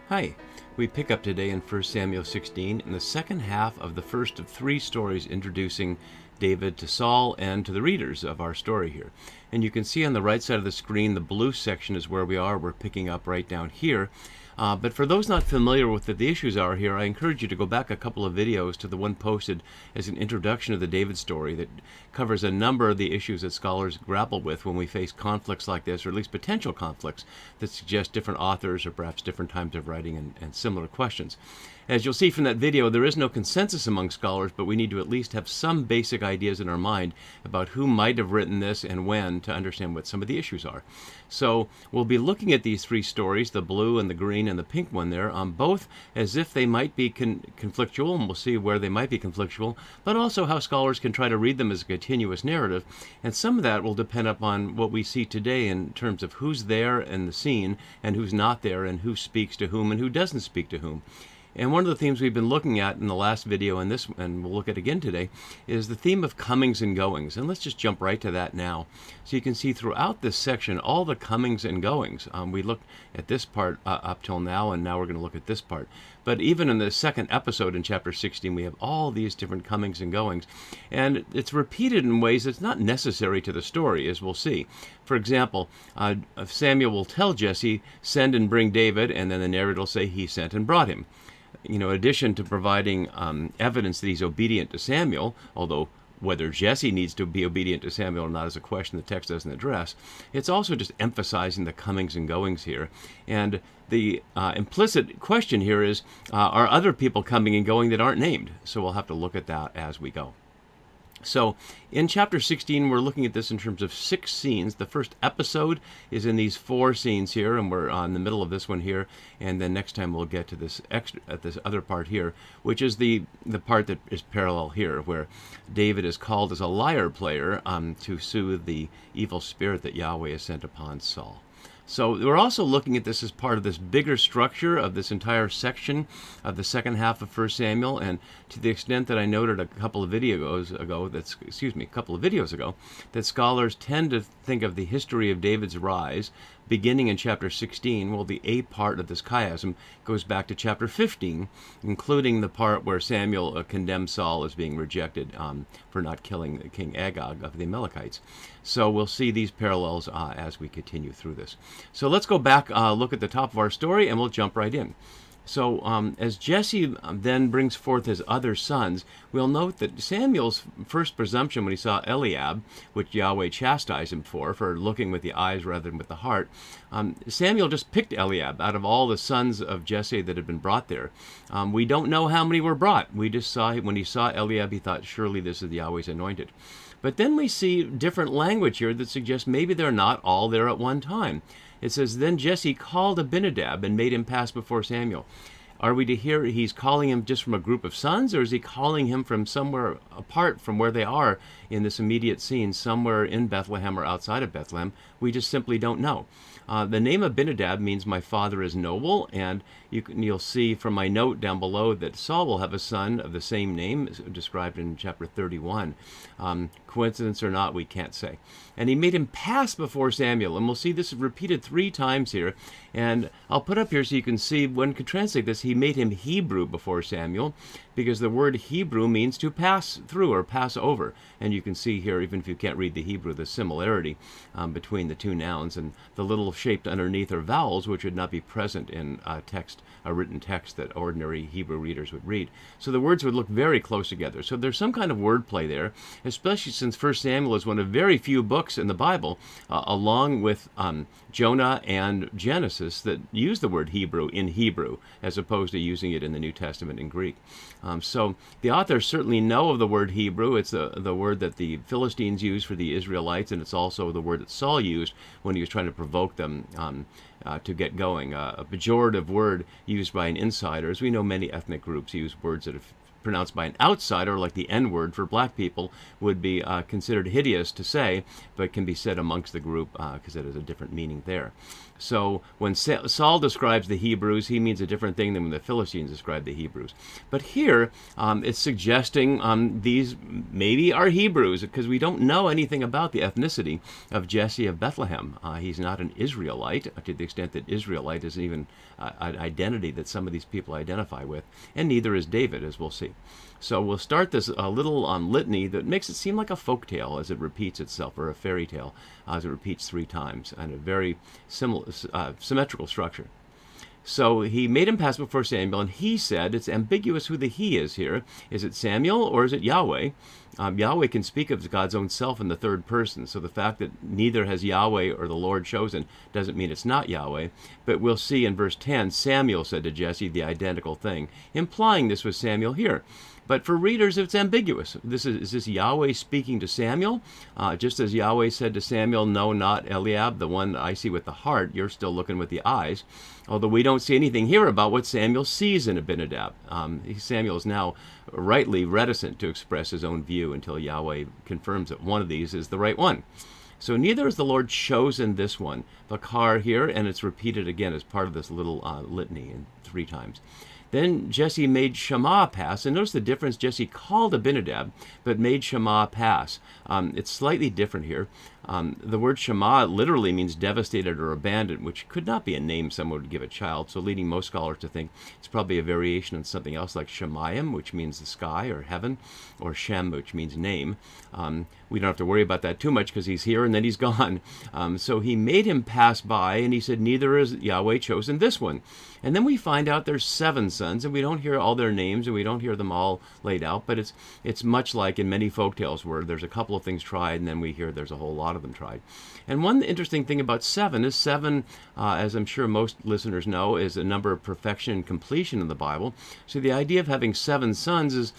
Hi, we pick up today in 1 Samuel 16 in the second half of the first of three stories introducing David to Saul and to the readers of our story here. And you can see on the right side of the screen, the blue section is where we are. We're picking up right down here. But for those not familiar with what the issues are here, I encourage you to go back a couple of videos to the one posted as an introduction of the David story that covers a number of the issues that scholars grapple with when we face conflicts like this, or at least potential conflicts that suggest different authors or perhaps different times of writing and similar questions. As you'll see from that video, there is no consensus among scholars, but we need to at least have some basic ideas in our mind about who might have written this and when to understand what some of the issues are. So we'll be looking at these three stories, the blue and the green and the pink one there, both as if they might be conflictual, and we'll see where they might be conflictual, but also how scholars can try to read them as a continuous narrative. And some of that will depend upon what we see today in terms of who's there in the scene and who's not there, and who speaks to whom and who doesn't speak to whom. And one of the themes we've been looking at in the last video and this, and we'll look at again today, is the theme of comings and goings. And let's just jump right to that now. So you can see throughout this section all the comings and goings. We looked at this part up till now, and now we're going to look at this part. But even in the second episode in chapter 16, we have all these different comings and goings. And it's repeated in ways that's not necessary to the story, as we'll see. For example, Samuel will tell Jesse, send and bring David, and then the narrator will say he sent and brought him. In addition to providing evidence that he's obedient to Samuel, although whether Jesse needs to be obedient to Samuel or not is a question the text doesn't address, it's also just emphasizing the comings and goings here. And the implicit question here is, are other people coming and going that aren't named? So we'll have to look at that as we go. So in chapter 16, we're looking at this in terms of 6 scenes. The first episode is in these 4 scenes here, and we're in the middle of this one here. And then next time we'll get to this this other part here, which is the part that is parallel here, where David is called as a lyre player to soothe the evil spirit that Yahweh has sent upon Saul. So we're also looking at this as part of this bigger structure of this entire section of the second half of 1 Samuel, and to the extent that I noted a couple of videos ago, that scholars tend to think of the history of David's rise beginning in chapter 16. Well, the A part of this chiasm goes back to chapter 15, including the part where Samuel condemns Saul as being rejected for not killing King Agag of the Amalekites. So we'll see these parallels as we continue through this. So let's go back, look at the top of our story, and we'll jump right in. So as Jesse then brings forth his other sons, we'll note that Samuel's first presumption when he saw Eliab, which Yahweh chastised him for looking with the eyes rather than with the heart, Samuel just picked Eliab out of all the sons of Jesse that had been brought there. We don't know how many were brought. We just saw, when he saw Eliab, he thought, surely this is Yahweh's anointed. But then we see different language here that suggests maybe they're not all there at one time. It says, then Jesse called Abinadab and made him pass before Samuel. Are we to hear he's calling him just from a group of sons, or is he calling him from somewhere apart from where they are in this immediate scene, somewhere in Bethlehem or outside of Bethlehem? We just simply don't know. The name Abinadab means my father is noble, and you'll see from my note down below that Saul will have a son of the same name, described in chapter 31. Coincidence or not, we can't say. And he made him pass before Samuel, and we'll see this repeated 3 times here. And I'll put up here so you can see, one could translate this, he made him Hebrew before Samuel, because the word Hebrew means to pass through or pass over. And you can see here, even if you can't read the Hebrew, the similarity between the 2 nouns, and the little shaped underneath are vowels, which would not be present in a written text that ordinary Hebrew readers would read. So the words would look very close together. So there's some kind of wordplay there, especially since 1 Samuel is one of very few books in the Bible, along with Jonah and Genesis, that use the word Hebrew in Hebrew, as opposed to using it in the New Testament in Greek. So the authors certainly know of the word Hebrew. It's the word that the Philistines used for the Israelites, and it's also the word that Saul used when he was trying to provoke them to get going. A pejorative word used by an insider, as we know many ethnic groups use words that pronounced by an outsider, like the N word for black people, would be considered hideous to say, but can be said amongst the group because it has a different meaning there. So when Saul describes the Hebrews, he means a different thing than when the Philistines describe the Hebrews. But here, it's suggesting these maybe are Hebrews, because we don't know anything about the ethnicity of Jesse of Bethlehem. He's not an Israelite, to the extent that Israelite isn't even an identity that some of these people identify with, and neither is David, as we'll see. So we'll start this little litany that makes it seem like a folk tale as it repeats itself, or a fairy tale as it repeats 3 times, and a very symmetrical structure. So he made him pass before Samuel, and he said, it's ambiguous who the he is here. Is it Samuel or is it Yahweh? Yahweh can speak of God's own self in the third person, so the fact that neither has Yahweh or the Lord chosen doesn't mean it's not Yahweh. But we'll see in verse 10, Samuel said to Jesse the identical thing, implying this was Samuel here. But for readers, it's ambiguous. Is this Yahweh speaking to Samuel? Just as Yahweh said to Samuel, no, not Eliab, the one I see with the heart, you're still looking with the eyes. Although we don't see anything here about what Samuel sees in Abinadab. Samuel is now rightly reticent to express his own view until Yahweh confirms that one of these is the right one. So neither has the Lord chosen this one, Bakar here, and it's repeated again as part of this little litany 3 times. Then Jesse made Shammah pass, and notice the difference. Jesse called Abinadab, but made Shammah pass. It's slightly different here. The word Shammah literally means devastated or abandoned, which could not be a name someone would give a child, so leading most scholars to think it's probably a variation on something else like Shemayim, which means the sky or heaven, or Shem, which means name. We don't have to worry about that too much because he's here and then he's gone. So he made him pass by, and he said, neither has Yahweh chosen this one. And then we find out there's 7 sons, and we don't hear all their names, and we don't hear them all laid out, but it's much like in many folktales where there's a couple of things tried, and then we hear there's a whole lot of them tried. And one interesting thing about 7 is 7, as I'm sure most listeners know, is a number of perfection and completion in the Bible. So the idea of having 7 sons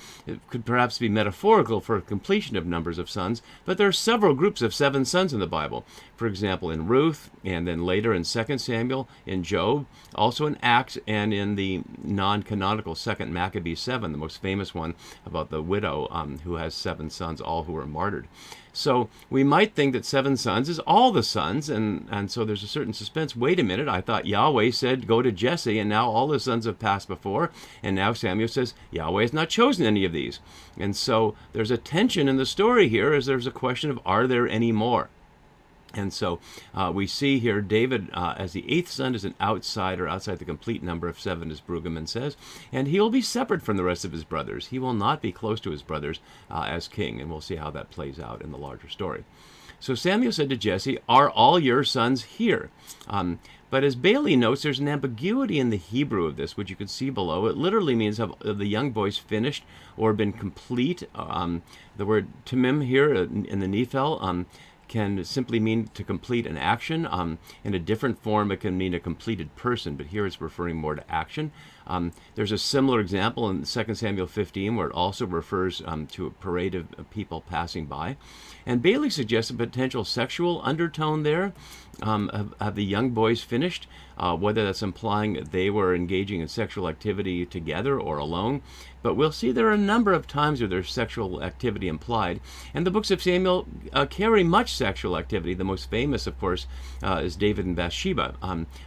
could perhaps be metaphorical for completion of numbers of sons, but there are several groups of 7 sons in the Bible. For example, in Ruth, and then later in 2 Samuel, in Job, also in Acts, and in the non-canonical 2 Maccabees 7, the most famous one about the widow who has 7 sons, all who were martyred. So we might think that 7 sons is all the sons, and so there's a certain suspense. Wait a minute, I thought Yahweh said go to Jesse, and now all the sons have passed before, and now Samuel says Yahweh has not chosen any of these. And so there's a tension in the story here as there's a question of are there any more? And so we see here David as the 8th son is an outsider, outside the complete number of 7, as Brueggemann says, and he will be separate from the rest of his brothers. He will not be close to his brothers as king, and we'll see how that plays out in the larger story. So Samuel said to Jesse, are all your sons here? But as Bailey notes, there's an ambiguity in the Hebrew of this, which you can see below. It literally means have the young boys finished or been complete. The word tamim here in the Nephil can simply mean to complete an action. In a different form, it can mean a completed person, but here it's referring more to action. There's a similar example in 2 Samuel 15 where it also refers to a parade of people passing by. And Bailey suggests a potential sexual undertone there. Have the young boys finished? Whether that's implying that they were engaging in sexual activity together or alone. But we'll see there are a number of times where there's sexual activity implied. And the books of Samuel carry much sexual activity. The most famous, of course, is David and Bathsheba.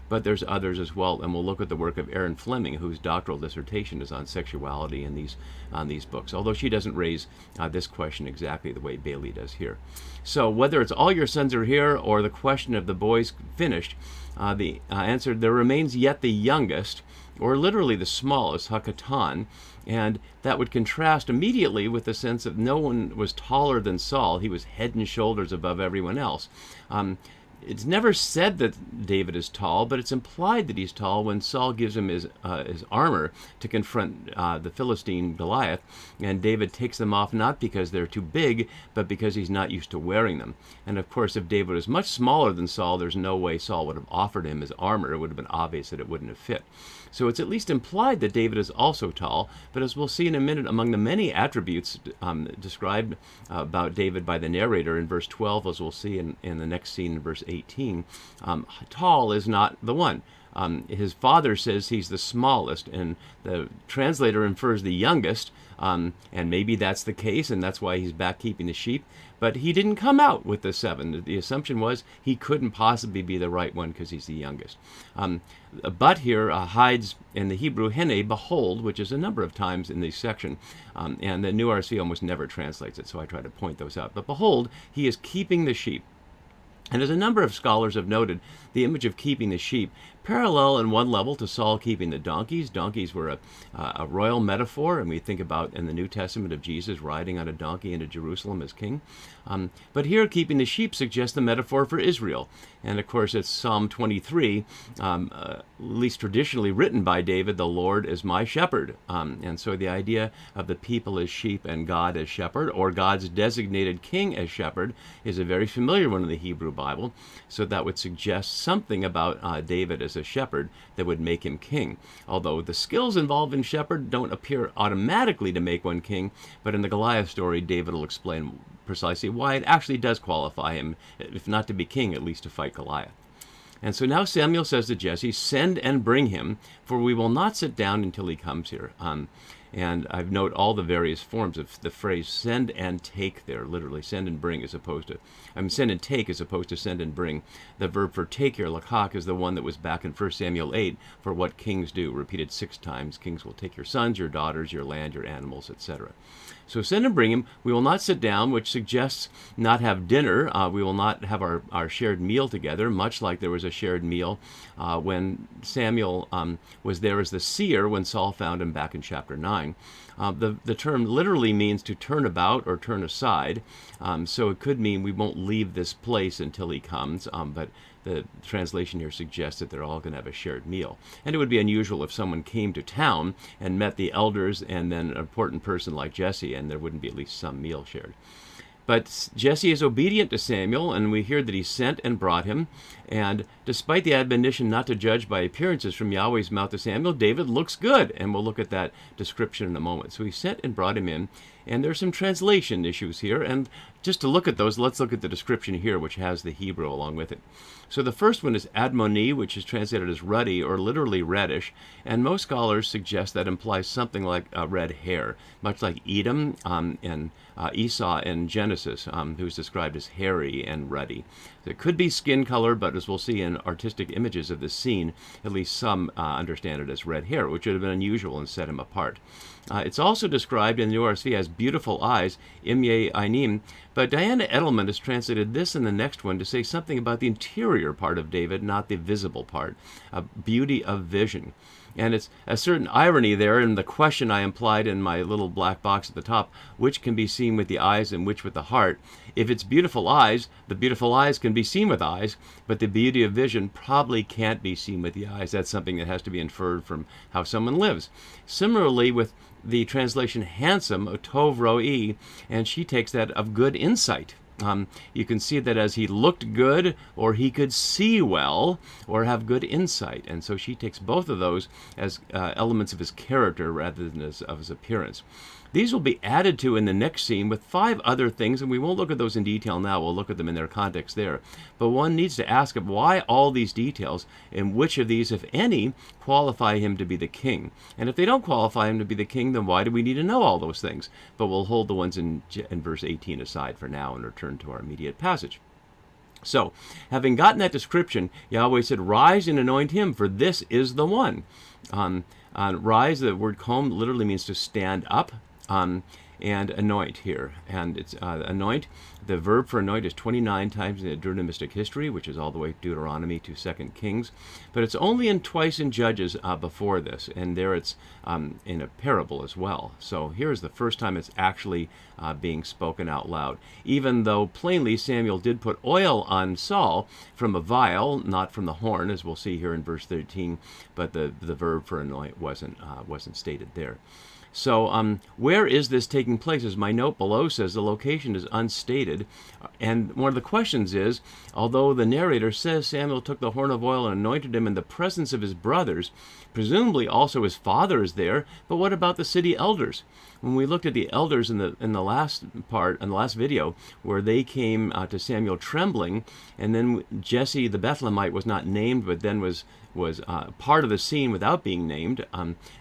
But there's others as well. And we'll look at the work of Aaron Fleming, whose doctoral dissertation is on sexuality in these books, although she doesn't raise this question exactly the way Bailey does here. So whether it's all your sons are here or the question of the boys finished, the answer, there remains yet the youngest, or literally the smallest, Hakatan, and that would contrast immediately with the sense that no one was taller than Saul. He was head and shoulders above everyone else. It's never said that David is tall, but it's implied that he's tall when Saul gives him his armor to confront the Philistine Goliath, and David takes them off not because they're too big, but because he's not used to wearing them. And of course, if David was much smaller than Saul, there's no way Saul would have offered him his armor. It would have been obvious that it wouldn't have fit. So it's at least implied that David is also tall, but as we'll see in a minute, among the many attributes described about David by the narrator in verse 12, as we'll see in the next scene in verse 18, tall is not the one. His father says he's the smallest, and the translator infers the youngest, and maybe that's the case, and that's why he's back keeping the sheep. But he didn't come out with the 7. The assumption was he couldn't possibly be the right one because he's the youngest. But here hides in the Hebrew hene, behold, which is a number of times in this section, and the New RSV almost never translates it, so I try to point those out. But behold, he is keeping the sheep. And as a number of scholars have noted, the image of keeping the sheep parallel in one level to Saul keeping the donkeys. Donkeys were a royal metaphor, and we think about in the New Testament of Jesus riding on a donkey into Jerusalem as king. But here, keeping the sheep suggests the metaphor for Israel. And of course, it's Psalm 23, at least traditionally written by David, the Lord is my shepherd. And so the idea of the people as sheep and God as shepherd, or God's designated king as shepherd, is a very familiar one in the Hebrew Bible. So that would suggest something about David as a shepherd that would make him king. Although the skills involved in shepherd don't appear automatically to make one king, but in the Goliath story, David will explain precisely why it actually does qualify him, if not to be king, at least to fight Goliath. And so now Samuel says to Jesse, send and bring him, for we will not sit down until he comes here. And I've noted all the various forms of the phrase send and take there, literally send and bring as opposed to, send and take as opposed to send and bring. The verb for take here, lakach, is the one that was back in 1 Samuel 8 for what kings do, repeated 6 times. Kings will take your sons, your daughters, your land, your animals, etc. So send and bring him. We will not sit down, which suggests not have dinner. We will not have our shared meal together, much like there was a shared meal when Samuel was there as the seer when Saul found him back in chapter 9. The term literally means to turn about or turn aside, so it could mean we won't leave this place until he comes, but the translation here suggests that they're all going to have a shared meal. And it would be unusual if someone came to town and met the elders and then an important person like Jesse, and there wouldn't be at least some meal shared. But Jesse is obedient to Samuel, and we hear that he sent and brought him. And despite the admonition not to judge by appearances from Yahweh's mouth to Samuel, David looks good, and we'll look at that description in a moment. So he sent and brought him in, and there's some translation issues here. And just to look at those, let's look at the description here, which has the Hebrew along with it. So the first one is admoni, which is translated as ruddy, or literally reddish, and most scholars suggest that implies something like red hair, much like Edom and Esau in Genesis, who's described as hairy and ruddy. It could be skin color, but as we'll see in artistic images of this scene, at least some understand it as red hair, which would have been unusual and set him apart. It's also described in the URSV as beautiful eyes, imye ainim, but Diana Edelman has translated this and the next one to say something about the interior part of David, not the visible part, beauty of vision. And it's a certain irony there in the question I implied in my little black box at the top, which can be seen with the eyes and which with the heart. If it's beautiful eyes, the beautiful eyes can be seen with eyes, but the beauty of vision probably can't be seen with the eyes. That's something that has to be inferred from how someone lives. Similarly with the translation handsome, tov roi, and she takes that of good insight. You can see that as he looked good, or he could see well, or have good insight. And so she takes both of those as elements of his character rather than of his appearance. These will be added to in the next scene with 5 other things, and we won't look at those in detail now. We'll look at them in their context there. But one needs to ask why all these details, and which of these, if any, qualify him to be the king. And if they don't qualify him to be the king, then why do we need to know all those things? But we'll hold the ones in verse 18 aside for now and return to our immediate passage. So, having gotten that description, Yahweh said, rise and anoint him, for this is the one. Rise, the word kom literally means to stand up. And anoint here. And it's anoint. The verb for anoint is 29 times in the Deuteronomistic history, which is all the way Deuteronomy to 2 Kings. But it's only twice in Judges before this, and there it's in a parable as well. So here's the first time it's actually being spoken out loud. Even though plainly Samuel did put oil on Saul from a vial, not from the horn, as we'll see here in verse 13, but the verb for anoint wasn't stated there. So where is this taking place? As my note below says, the location is unstated. And one of the questions is, although the narrator says Samuel took the horn of oil and anointed him in the presence of his brothers, presumably also his father is there, but what about the city elders? When we looked at the elders in the last part, in the last video, where they came to Samuel trembling, and then Jesse the Bethlehemite was not named, but then was part of the scene without being named.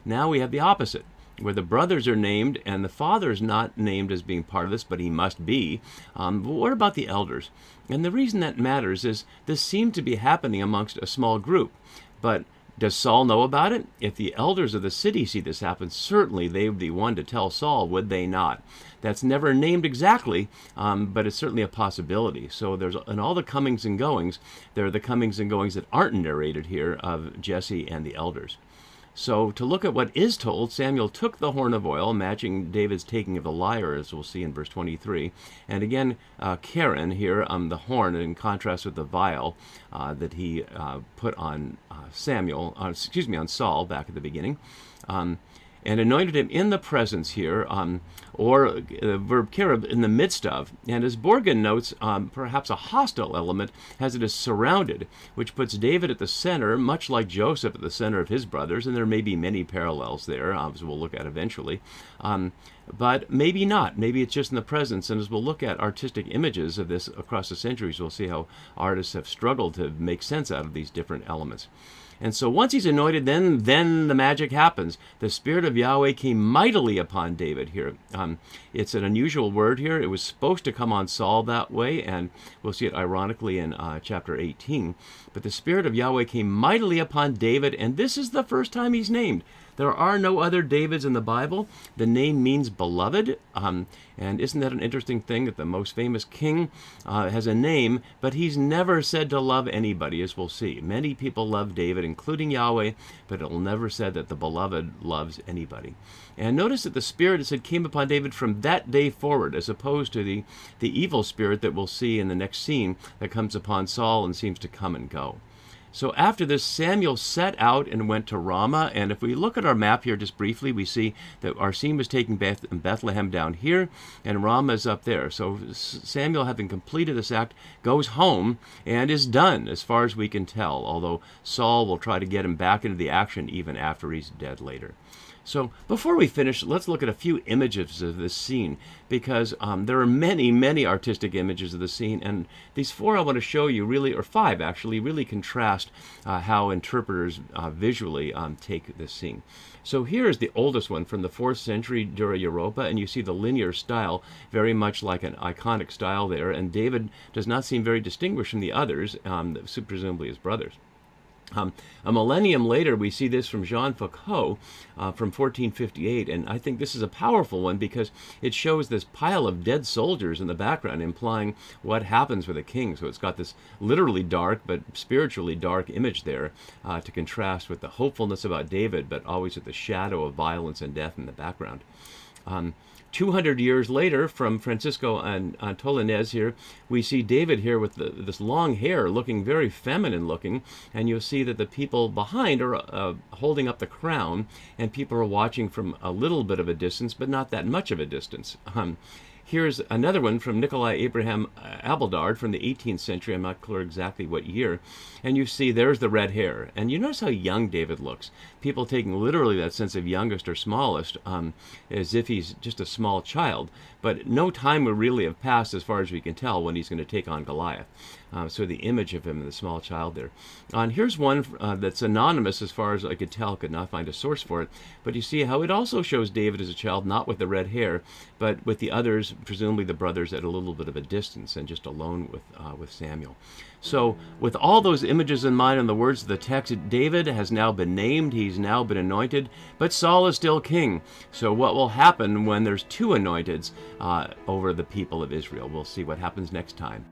Now we have the opposite, where the brothers are named and the father is not named as being part of this, but he must be. But what about the elders? And the reason that matters is this seemed to be happening amongst a small group. But does Saul know about it? If the elders of the city see this happen, certainly they would be one to tell Saul, would they not? That's never named exactly, but it's certainly a possibility. So there's, in all the comings and goings, there are the comings and goings that aren't narrated here of Jesse and the elders. So to look at what is told, Samuel took the horn of oil, matching David's taking of the lyre, as we'll see in verse 23. And again, Karen here, the horn, in contrast with the vial that he put on on Saul back at the beginning. And anointed him in the presence here, or verb kerub, in the midst of. And as Borgen notes, perhaps a hostile element as it is surrounded, which puts David at the center, much like Joseph at the center of his brothers, and there may be many parallels there, as we'll look at eventually. But maybe not. Maybe it's just in the presence, and as we'll look at artistic images of this across the centuries, we'll see how artists have struggled to make sense out of these different elements. And so once he's anointed, then the magic happens. The Spirit of Yahweh came mightily upon David here. It's an unusual word here. It was supposed to come on Saul that way, and we'll see it ironically in chapter 18. But the Spirit of Yahweh came mightily upon David, and this is the first time he's named. There are no other Davids in the Bible. The name means beloved. And isn't that an interesting thing that the most famous king has a name, but he's never said to love anybody, as we'll see. Many people love David, including Yahweh, but it will never said that the beloved loves anybody. And notice that the Spirit, it said, came upon David from that day forward, as opposed to the evil spirit that we'll see in the next scene that comes upon Saul and seems to come and go. So after this, Samuel set out and went to Ramah. And if we look at our map here just briefly, we see that our scene was taking Bethlehem down here, and Ramah is up there. So Samuel, having completed this act, goes home and is done, as far as we can tell, although Saul will try to get him back into the action even after he's dead later. So before we finish, let's look at a few images of this scene, because there are many, many artistic images of the scene, and these four I want to show you really, or five actually, really contrast how interpreters visually take this scene. So here is the oldest one from the 4th century Dura Europa, and you see the linear style, very much like an iconic style there, and David does not seem very distinguished from the others, presumably his brothers. A millennium later, we see this from Jean Foucault from 1458, and I think this is a powerful one because it shows this pile of dead soldiers in the background, implying what happens with a king. So it's got this literally dark but spiritually dark image there to contrast with the hopefulness about David, but always with the shadow of violence and death in the background. 200 years later, from Francisco and Tolanez here, we see David here with this long hair, looking very feminine looking, and you'll see that the people behind are holding up the crown, and people are watching from a little bit of a distance, but not that much of a distance. Here's another one from Nikolai Abraham Abildard from the 18th century. I'm not clear exactly what year. And you see there's the red hair. And you notice how young David looks. People taking literally that sense of youngest or smallest as if he's just a small child. But no time would really have passed, as far as we can tell, when he's going to take on Goliath. So the image of him, the small child there. And here's one that's anonymous, as far as I could tell, could not find a source for it. But you see how it also shows David as a child, not with the red hair, but with the others, presumably the brothers, at a little bit of a distance and just alone with Samuel. So with all those images in mind and the words of the text, David has now been named, he's now been anointed, but Saul is still king. So what will happen when there's two anointeds over the people of Israel? We'll see what happens next time.